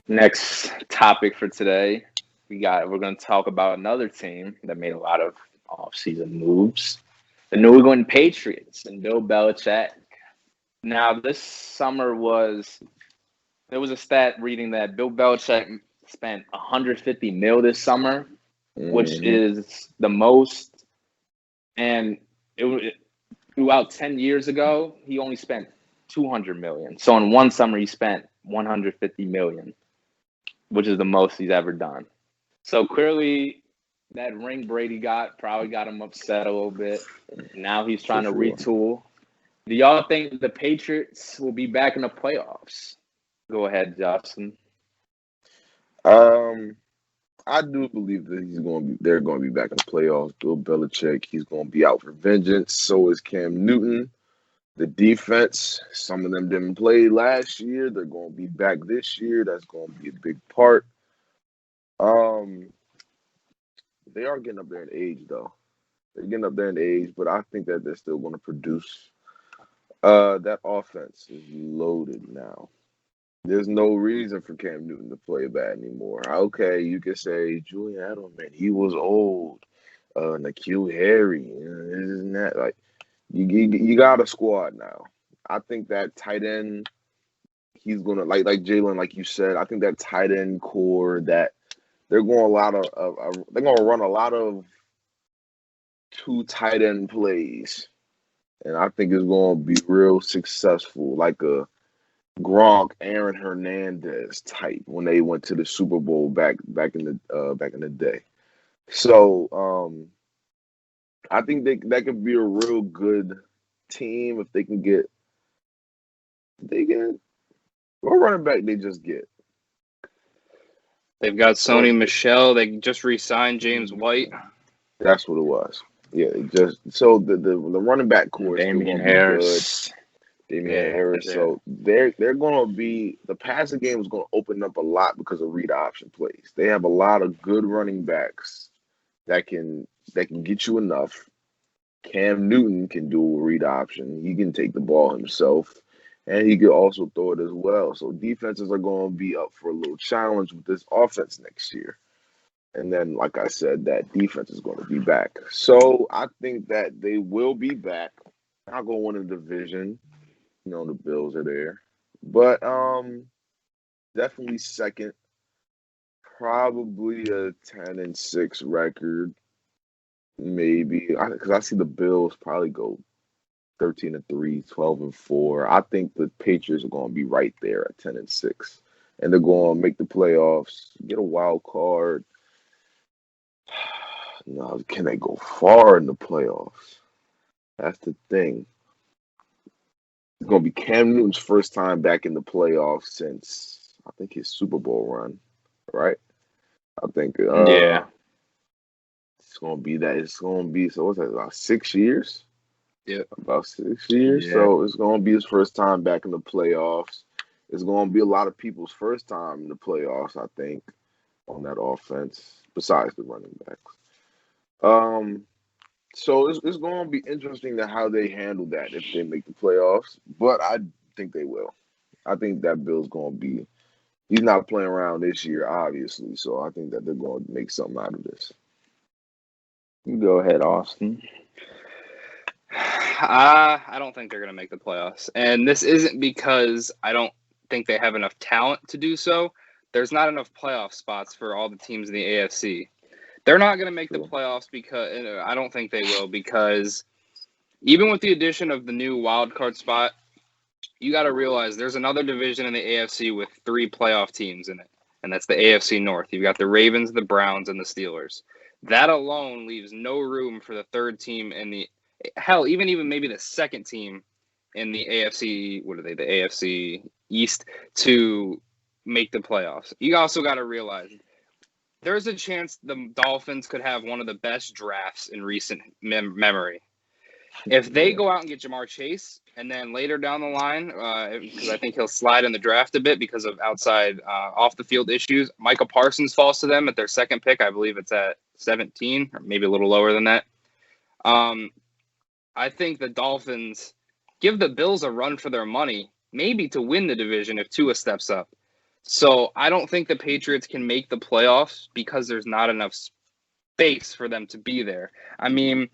Next topic for today, we're going to talk about another team that made a lot of off-season moves, the New England Patriots and Bill Belichick. Now, this summer there was a stat reading that Bill Belichick spent $150 million this summer, which is the most. And throughout 10 years ago, he only spent $200 million. So in one summer, he spent $150 million, which is the most he's ever done. So clearly, that ring Brady got probably got him upset a little bit. Now he's trying to retool. Do y'all think the Patriots will be back in the playoffs? Go ahead, Justin. I do believe that they're going to be back in the playoffs. Bill Belichick, he's going to be out for vengeance. So is Cam Newton. The defense, some of them didn't play last year. They're going to be back this year. That's going to be a big part. They are getting up there in age, though. They're getting up there in age, but I think that they're still going to produce. That offense is loaded now. There's no reason for Cam Newton to play bad anymore. Okay, you could say Julian Edelman, he was old. N'Keal Harry, this and that. Like, you got a squad now. I think that tight end, he's gonna like Jalen, like you said. I think that tight end core that they're going they're gonna run a lot of 2 tight end plays, and I think it's gonna be real successful, like a Gronk, Aaron Hernandez type when they went to the Super Bowl back in the day. So I think that could be a real good team if they get what running back they just get. They've got Sony Michel. They just re-signed James White. That's what it was. Yeah, so the running back core is Damian Harris. Damian Harris. So they're going to be the passing game is going to open up a lot because of read option plays. They have a lot of good running backs that can get you enough. Cam Newton can do a read option. He can take the ball himself, and he can also throw it as well. So defenses are going to be up for a little challenge with this offense next year. And then, like I said, that defense is going to be back. So I think that they will be back. I'll go win a division. You know, the Bills are there. But definitely second. Probably a 10-6 record. Maybe. Because I see the Bills probably go 13-3, 12-4. I think the Patriots are going to be right there at 10-6. And they're going to make the playoffs, get a wild card. No, can they go far in the playoffs? That's the thing. It's going to be Cam Newton's first time back in the playoffs since, I think, his Super Bowl run, right? I think. Yeah. It's going to be that. It's going to be, so what's that, about 6 years? Yeah. About 6 years. Yeah. So it's going to be his first time back in the playoffs. It's going to be a lot of people's first time in the playoffs, I think, on that offense, besides the running backs. So it's going to be interesting to how they handle that if they make the playoffs, but I think they will. I think that Bill's going to be – he's not playing around this year, obviously, so I think that they're going to make something out of this. You go ahead, Austin. I don't think they're going to make the playoffs, and this isn't because I don't think they have enough talent to do so. There's not enough playoff spots for all the teams in the AFC. They're not going to make the playoffs because I don't think they will, because even with the addition of the new wild card spot, you got to realize there's another division in the AFC with 3 playoff teams in it, and that's the AFC North. You've got the Ravens, the Browns, and the Steelers. That alone leaves no room for the third team in the hell, even maybe the second team in the AFC. What are they? The AFC East to make the playoffs. You also got to realize there's a chance the Dolphins could have one of the best drafts in recent memory. If they go out and get Jamar Chase, and then later down the line, because I think he'll slide in the draft a bit because of outside off-the-field issues, Micah Parsons falls to them at their second pick. I believe it's at 17, or maybe a little lower than that. I think the Dolphins give the Bills a run for their money, maybe to win the division if Tua steps up. So I don't think the Patriots can make the playoffs because there's not enough space for them to be there. I mean,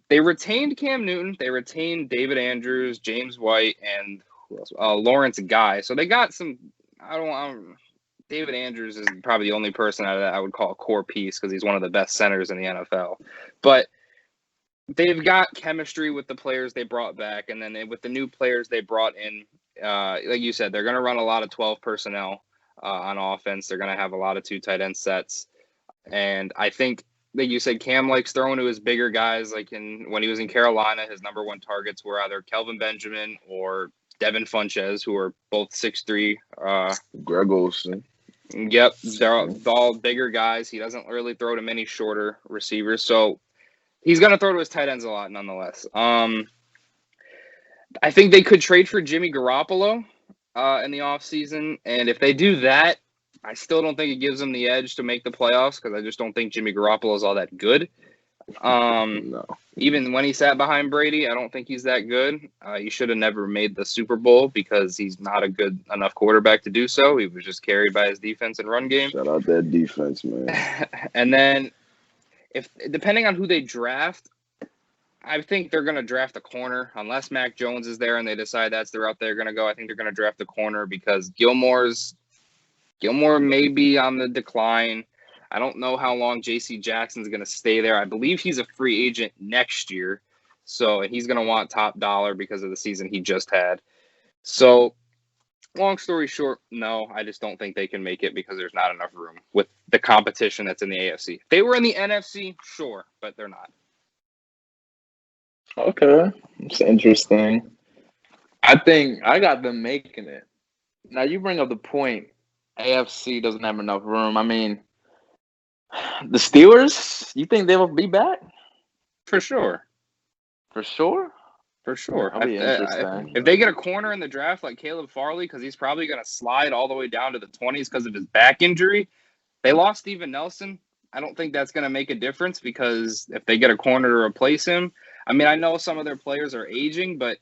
they retained Cam Newton, they retained David Andrews, James White, and who else? Lawrence Guy. So they got some. David Andrews is probably the only person out of that I would call a core piece because he's one of the best centers in the NFL. But they've got chemistry with the players they brought back, and then with the new players they brought in, like you said, they're going to run a lot of 12 personnel on offense. They're going to have a lot of 2 tight end sets, and I think, like you said, Cam likes throwing to his bigger guys. Like when he was in Carolina, his number 1 targets were either Kelvin Benjamin or Devin Funchess, who are both 6'3". Greg Olsen. Yep, they're all bigger guys. He doesn't really throw to many shorter receivers, so he's going to throw to his tight ends a lot nonetheless. I think they could trade for Jimmy Garoppolo in the offseason, and if they do that, I still don't think it gives them the edge to make the playoffs because I just don't think Jimmy Garoppolo is all that good. No. Even when he sat behind Brady, I don't think he's that good. He should have never made the Super Bowl because he's not a good enough quarterback to do so. He was just carried by his defense and run game. Shout out that defense, man. And then, depending on who they draft, I think they're going to draft a corner. Unless Mac Jones is there and they decide that's the route they're going to go, I think they're going to draft a corner because Gilmore may be on the decline. I don't know how long J.C. Jackson's going to stay there. I believe he's a free agent next year, so he's going to want top dollar because of the season he just had. So, long story short, no, I just don't think they can make it because there's not enough room with the competition that's in the AFC. If they were in the NFC, sure, but they're not. Okay, it's interesting. I think I got them making it. Now, you bring up the point, AFC doesn't have enough room. I mean, the Steelers, you think they will be back? For sure. For sure? For sure. That'll be interesting. If they get a corner in the draft like Caleb Farley, because he's probably going to slide all the way down to the 20s because of his back injury, they lost Steven Nelson. I don't think that's going to make a difference because if they get a corner to replace him, I mean, I know some of their players are aging, but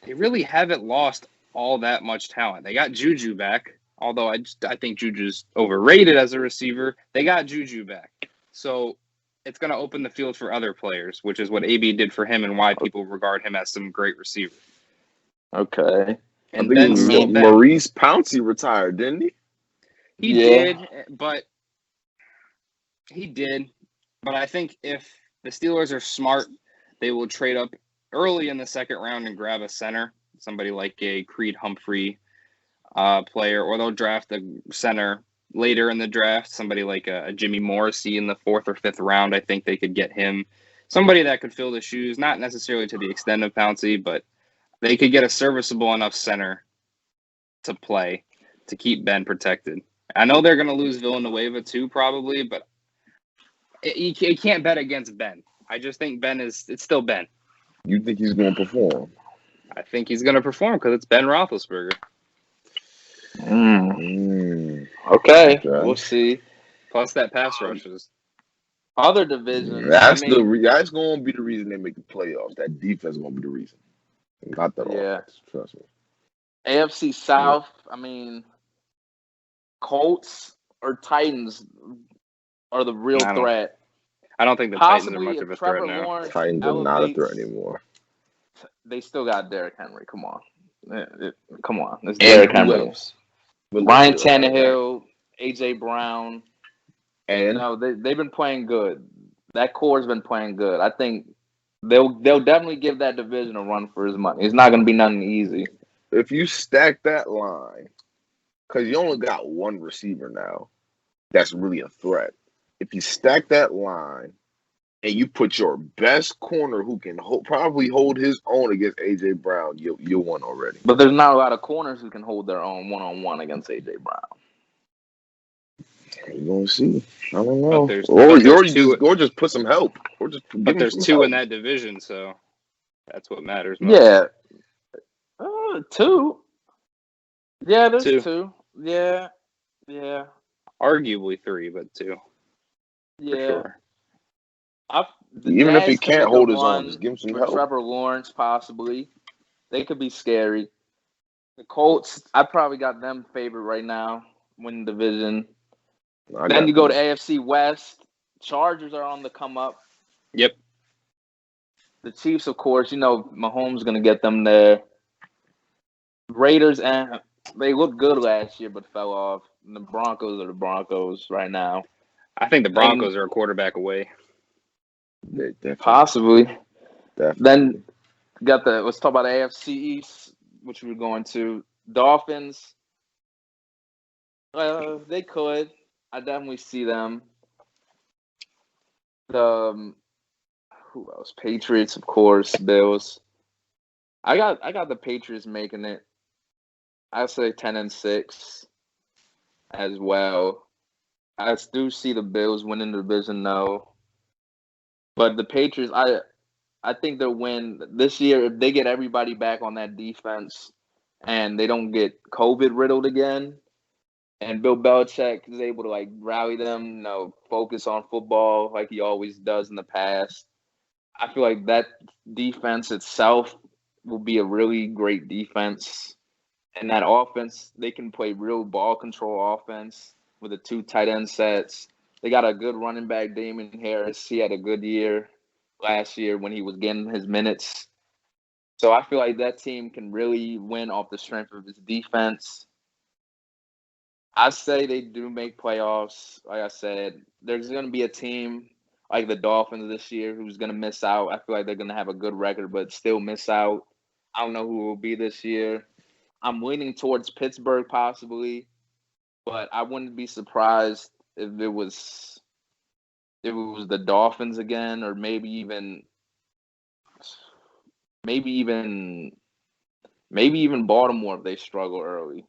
they really haven't lost all that much talent. They got Juju back. Although I think Juju's overrated as a receiver, they got Juju back. So it's going to open the field for other players, which is what AB did for him and why people regard him as some great receiver. Okay. And then then Maurice Pouncey retired, didn't he? He did, but I think if the Steelers are smart, they will trade up early in the second round and grab a center, somebody like a Creed Humphrey player, or they'll draft a center later in the draft, somebody like a Jimmy Morrissey in the 4th or 5th round. I think they could get him, somebody that could fill the shoes, not necessarily to the extent of Pouncey, but they could get a serviceable enough center to play to keep Ben protected. I know they're going to lose Villanueva too, probably, but you can't bet against Ben. I just think it's still Ben. You think he's going to perform? I think he's going to perform because it's Ben Roethlisberger. Okay, we'll see. Plus that pass rushes. Other divisions. That's that's going to be the reason they make the playoffs. That defense is going to be the reason. Not that offense. Trust me. AFC South. I mean, Colts or Titans are the real threat. I don't think the Titans are much of a threat now. Lawrence Titans are not a threat anymore. They still got Derrick Henry. Come on. It's Derrick Henry. Ryan Tannehill, A.J. Brown. And they've been playing good. That core's been playing good. I think they'll definitely give that division a run for his money. It's not going to be nothing easy. If you stack that line, because you only got one receiver now, that's really a threat. If you stack that line and you put your best corner who can probably hold his own against A.J. Brown, you won already. But there's not a lot of corners who can hold their own one-on-one against A.J. Brown. You're going to see. I don't know. Or just put some help. But there's 2 in that division, so that's what matters most. Yeah. 2. Yeah, there's 2. Yeah. Arguably 3, but 2. Yeah. Sure. Even if he can't hold his own, just give him some help. Trevor Lawrence, possibly. They could be scary. The Colts, I probably got them favorite right now, win the division. Then you go to AFC West. Chargers are on the come up. Yep. The Chiefs, of course, Mahomes is going to get them there. Raiders, they looked good last year but fell off. And the Broncos are the Broncos right now. I think the Broncos are a quarterback away. Possibly. Definitely. Then let's talk about the AFC East, which we're going to. Dolphins. They could. I definitely see them. Who else? Patriots, of course. Bills. I got the Patriots making it. I say 10-6 as well. I do see the Bills winning the division though. But the Patriots, I think they'll win this year if they get everybody back on that defense and they don't get COVID riddled again. And Bill Belichick is able to rally them, focus on football like he always does in the past. I feel like that defense itself will be a really great defense. And that offense, they can play real ball control offense with the 2 tight end sets. They got a good running back, Damon Harris. He had a good year last year when he was getting his minutes. So I feel like that team can really win off the strength of his defense. I say they do make playoffs. Like I said, there's going to be a team like the Dolphins this year who's going to miss out. I feel like they're going to have a good record but still miss out. I don't know who it will be this year. I'm leaning towards Pittsburgh possibly, but I wouldn't be surprised if it was the Dolphins again, or maybe even Baltimore if they struggle early.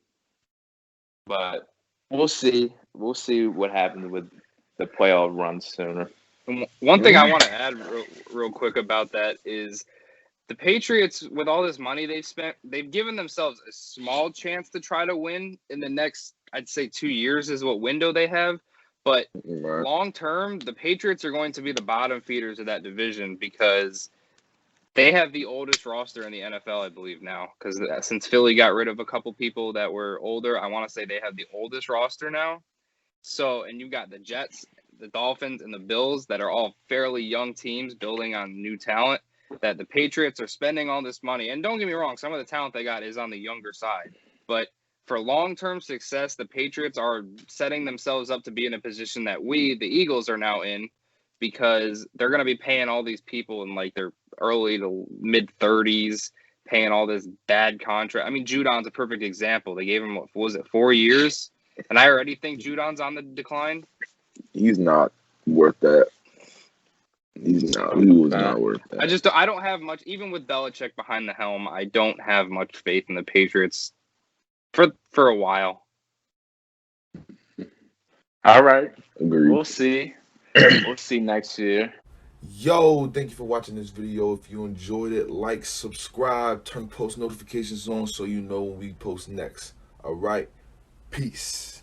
But we'll see. We'll see what happens with the playoff run sooner. One thing I want to add real quick about that is the Patriots, with all this money they've spent, they've given themselves a small chance to try to win in the next, I'd say 2 years is what window they have. But long term, the Patriots are going to be the bottom feeders of that division because they have the oldest roster in the NFL, I believe, now. Because since Philly got rid of a couple people that were older, I want to say they have the oldest roster now. So, and you've got the Jets, the Dolphins, and the Bills that are all fairly young teams building on new talent. That the Patriots are spending all this money. And don't get me wrong, some of the talent they got is on the younger side. But for long-term success, the Patriots are setting themselves up to be in a position that we, the Eagles, are now in, because they're going to be paying all these people in their early to mid-30s, paying all this bad contract. I mean, Judon's a perfect example. They gave him, 4 years? And I already think Judon's on the decline. He's not worth that. He was not worth that. I don't have much, even with Belichick behind the helm, I don't have much faith in the Patriots for a while. All right. Agreed. We'll see. We'll see next year. Yo, thank you for watching this video. If you enjoyed it, like, subscribe, turn post notifications on so you know when we post next. All right. Peace.